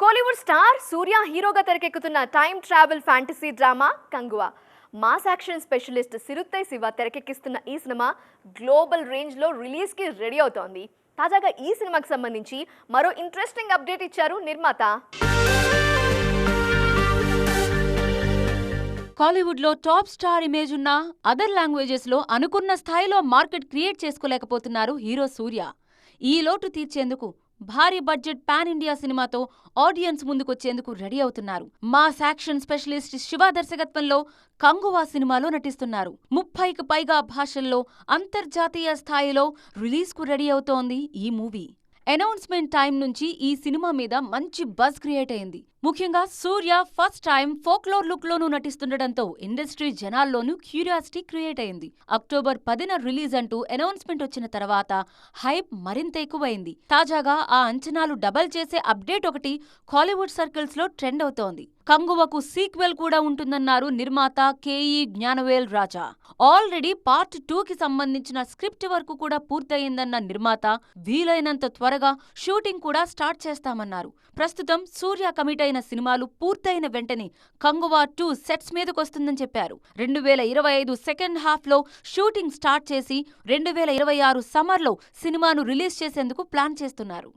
Kollywood star Suriya హీరోగా తెరకెక్కుతున్న time travel fantasy drama Kanguva. Mass action specialist Siruthai Siva తెరకెక్కిస్తున్న ఈ సినిమా గ్లోబల్ రేంజ్లో రిలీజ్కి రెడీ అవుతోంది. తాజాగా ఈ సినిమాకి సంబంధించి మరో ఇంట్రెస్టింగ్ అప్డేట్ ఇచ్చారు నిర్మాత. కాలీవుడ్లో టాప్ స్టార్ ఇమేజ్ ఉన్న అదర్ లాంగ్వేజెస్లో అనుకున్న స్థాయిలో మార్కెట్ క్రియేట్ చేసుకోలేకపోతున్నారు హీరో సూర్య. ఈ లోటు తీర్చేందుకు భారీ బడ్జెట్ పాన్ ఇండియా సినిమాతో ఆడియన్స్ ముందుకొచ్చేందుకు రెడీ అవుతున్నారు. మాస్ యాక్షన్ స్పెషలిస్ట్ శివ దర్శకత్వంలో కంగువా సినిమాలో నటిస్తున్నారు. 30కి పైగా భాషల్లో అంతర్జాతీయ స్థాయిలో రిలీజ్కు రెడీ అవుతోంది ఈ మూవీ. అనౌన్స్మెంట్ టైం నుంచి ఈ సినిమా మీద మంచి బజ్ క్రియేట్ అయింది. ముఖ్యంగా సూర్య ఫస్ట్ టైం ఫోక్లోర్ లుక్లోనూ నటిస్తుండటంతో ఇండస్ట్రీ జనాల్లోనూ క్యూరియాసిటీ క్రియేట్ అయింది. అక్టోబర్ 10న రిలీజ్ అంటూ అనౌన్స్మెంట్ వచ్చిన తర్వాత హైప్ మరింత ఎక్కువైంది. తాజాగా ఆ అంచనాలు డబల్ చేసే అప్డేట్ ఒకటి కాలీవుడ్ సర్కిల్స్ లో ట్రెండ్ అవుతోంది. కంగువకు సీక్వెల్ కూడా ఉంటుందన్నారు నిర్మాత కేఈ జ్ఞానవేల్ రాజా. ఆల్రెడీ పార్ట్ 2కి సంబంధించిన స్క్రిప్ట్ వర్క్ కూడా పూర్తయిందన్న నిర్మాత వీలైనంత త్వరగా షూటింగ్ కూడా స్టార్ట్ చేస్తామన్నారు. ప్రస్తుతం సూర్య కమిట్ అయిన సినిమాలు పూర్తయిన వెంటనే కంగువా 2 సెట్స్ మీదకొస్తుందని చెప్పారు. 2025 సెకండ్ హాఫ్లో షూటింగ్ స్టార్ట్ చేసి 2026 సమ్మర్లో సినిమాను రిలీజ్ చేసేందుకు ప్లాన్ చేస్తున్నారు.